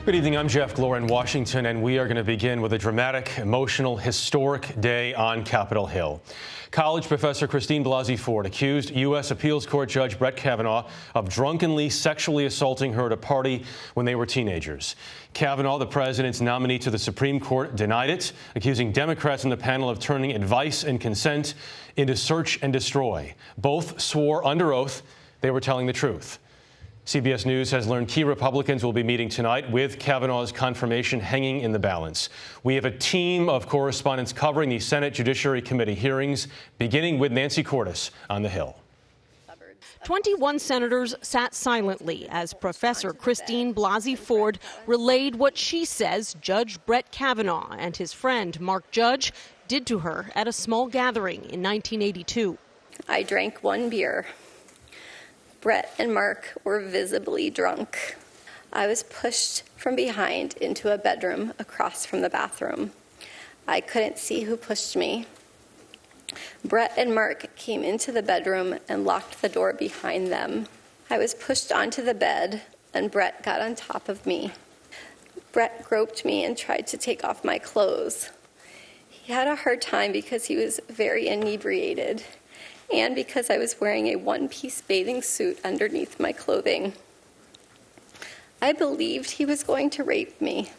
Good evening, I'm Jeff Glor in Washington, and we are going to begin with a dramatic, emotional, historic day on Capitol Hill. College professor Blasey Ford accused U.S. Appeals Court Judge Brett Kavanaugh of drunkenly sexually assaulting her at a party when they were teenagers. Kavanaugh, the president's nominee to the Supreme Court, denied it, accusing Democrats in the panel of turning advice and consent into search and destroy. Both swore under oath they were telling the truth. CBS News has learned key Republicans will be meeting tonight with Kavanaugh's confirmation hanging in the balance. We have a team of correspondents covering the Senate Judiciary Committee hearings, beginning with Nancy Cordes on the Hill. 21 senators sat silently as Professor Blasey Ford relayed what she says Judge Brett Kavanaugh and his friend Mark Judge did to her at a small gathering in 1982. I drank one beer. Brett and Mark were visibly drunk. I was pushed from behind into a bedroom across from the bathroom. I couldn't see who pushed me. Brett and Mark came into the bedroom and locked the door behind them. I was pushed onto the bed, and Brett got on top of me. Brett groped me and tried to take off my clothes. He had a hard time because he was very inebriated, and because I was wearing a one-piece bathing suit underneath my clothing. I believed he was going to rape me.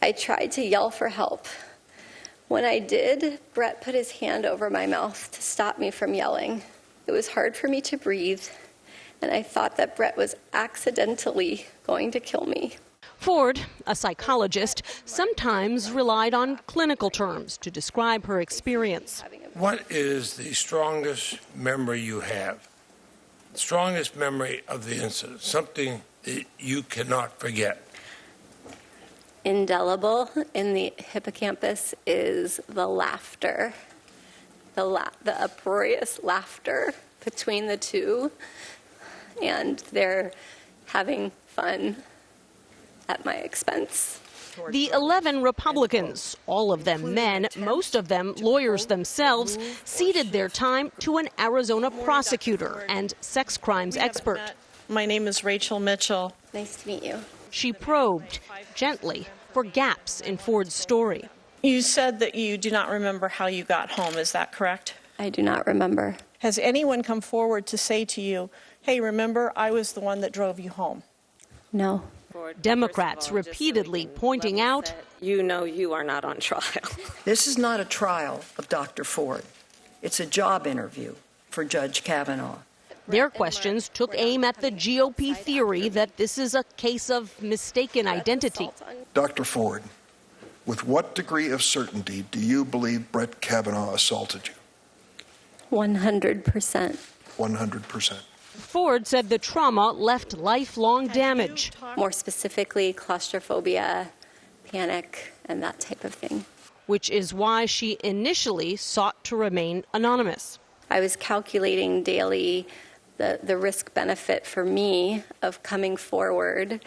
I tried to yell for help. When I did, Brett put his hand over my mouth to stop me from yelling. It was hard for me to breathe, and I thought that Brett was accidentally going to kill me. Ford, a psychologist, sometimes relied on clinical terms to describe her experience. What is the strongest memory you have? The strongest memory of the incident, something that you cannot forget. Indelible in the hippocampus is the laughter, the uproarious laughter between the two, and they're having fun at my expense. The 11 Republicans, all of them men, most of them lawyers themselves, ceded their time to an Arizona prosecutor and sex crimes expert. My name is Rachel Mitchell. Nice to meet you. She probed, gently, for gaps in Ford's story. You said that you do not remember how you got home. Is that correct? I do not remember. Has anyone come forward to say to you, hey, remember, I was the one that drove you home? No. Democrats repeatedly pointing out, you know you are not on trial. This is not a trial of Dr. Ford. It's a job interview for Judge Kavanaugh. Their questions took aim at the GOP theory that this is a case of mistaken identity. Dr. Ford, with what degree of certainty do you believe Brett Kavanaugh assaulted you? 100%. 100%. Ford said the trauma left lifelong damage. More specifically, claustrophobia, panic, and that type of thing. Which is why she initially sought to remain anonymous. I was calculating daily the risk-benefit for me of coming forward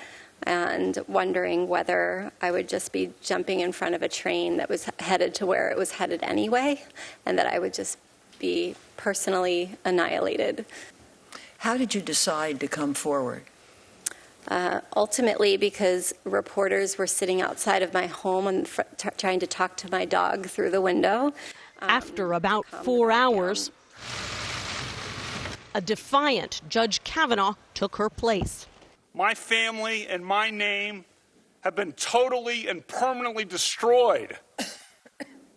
and wondering whether I would just be jumping in front of a train that was headed to where it was headed anyway, and that I would just be personally annihilated. How did you decide to come forward? Ultimately, because reporters were sitting outside of my home and trying to talk to my dog through the window. After about 4 hours, a defiant Judge Kavanaugh took her place. My family and my name have been totally and permanently destroyed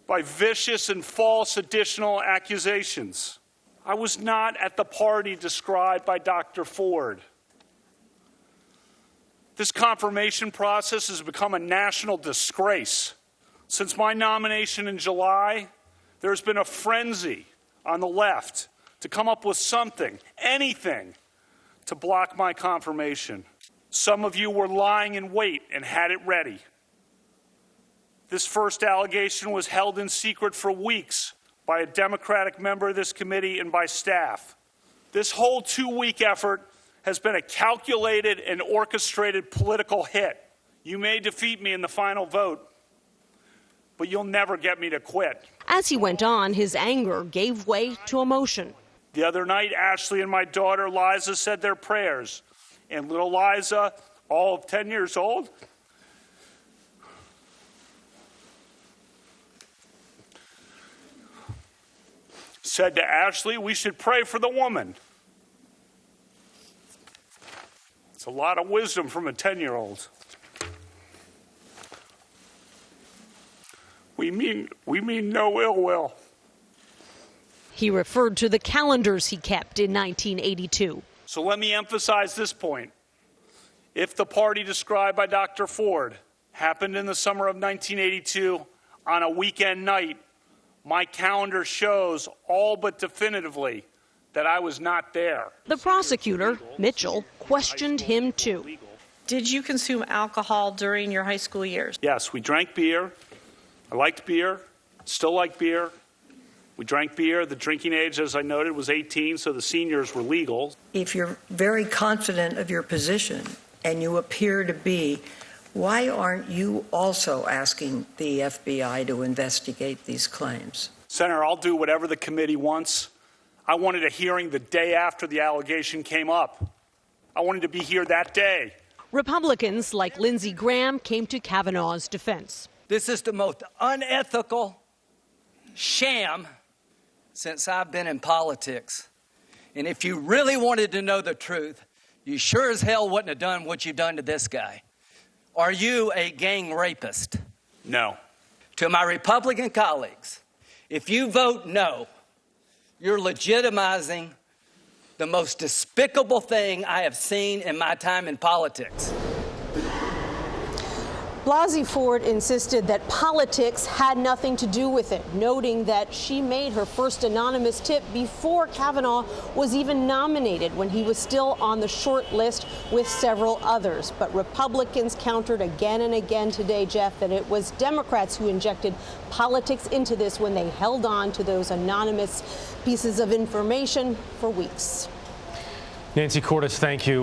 by vicious and false additional accusations. I was not at the party described by Dr. Ford. This confirmation process has become a national disgrace. Since my nomination in July, there's been a frenzy on the left to come up with something, anything, to block my confirmation. Some of you were lying in wait and had it ready. This first allegation was held in secret for weeks by a Democratic member of this committee and by staff. This whole 2-week effort has been a calculated and orchestrated political hit. You may defeat me in the final vote, but you'll never get me to quit. As he went on, his anger gave way to emotion. The other night, Ashley and my daughter Liza said their prayers, and little Liza all of 10 years old. Said to Ashley, we should pray for the woman. It's a lot of wisdom from a 10-year-old. We mean no ill will. He referred to the calendars he kept in 1982. So let me emphasize this point. If the party described by Dr. Ford happened in the summer of 1982 on a weekend night, my calendar shows all but definitively that I was not there. The prosecutor, Mitchell, questioned him too. Did you consume alcohol during your high school years? Yes, we drank beer. I liked beer, still like beer. We drank beer. The drinking age, as I noted, was 18, so the seniors were legal. If you're very confident of your position, and you appear to be, why aren't you also asking the FBI to investigate these claims? Senator, I'll do whatever the committee wants. I wanted a hearing the day after the allegation came up. I wanted to be here that day. Republicans like Lindsey Graham came to Kavanaugh's defense. This is the most unethical sham since I've been in politics. And if you really wanted to know the truth, you sure as hell wouldn't have done what you've done to this guy. Are you a gang rapist? No. To my Republican colleagues, if you vote no, you're legitimizing the most despicable thing I have seen in my time in politics. Blasey Ford insisted that politics had nothing to do with it, noting that she made her first anonymous tip before Kavanaugh was even nominated, when he was still on the short list with several others. But Republicans countered again and again today, Jeff, that it was Democrats who injected politics into this when they held on to those anonymous pieces of information for weeks. Nancy Cordes, thank you.